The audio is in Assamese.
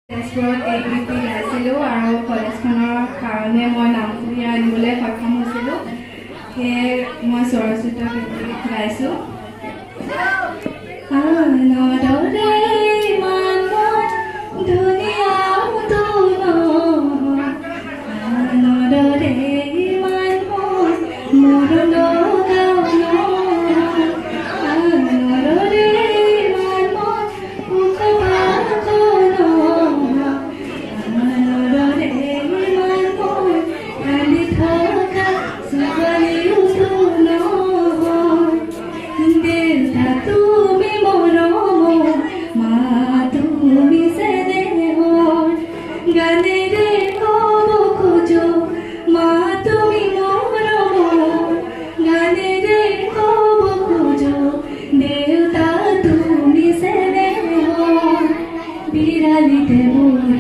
তেজপুৰত ABP গাইছিলোঁ আৰু কলেজখনৰ কাৰণে মই নাম কঢ়িয়াই আনিবলৈ সক্ষম হৈছিলোঁ। সেয়ে মই স্বৰচিত গীত গাইছোঁ। আনন্দৰে ইমান ধুনীয়া আনন্দৰে ইমান মোৰ আনন্দৰে ইমান আনন্দৰে ইমান কালি থকা ছোৱালী দেউতা তুমি মৰম মা তুমি চেনেহৰ গানেৰে ক'ব খোজো মা তুমি মৰম গানেৰে ক'ব খোজো দেউতা তুমি চেনেহৰ বিৰালিতে মোৰ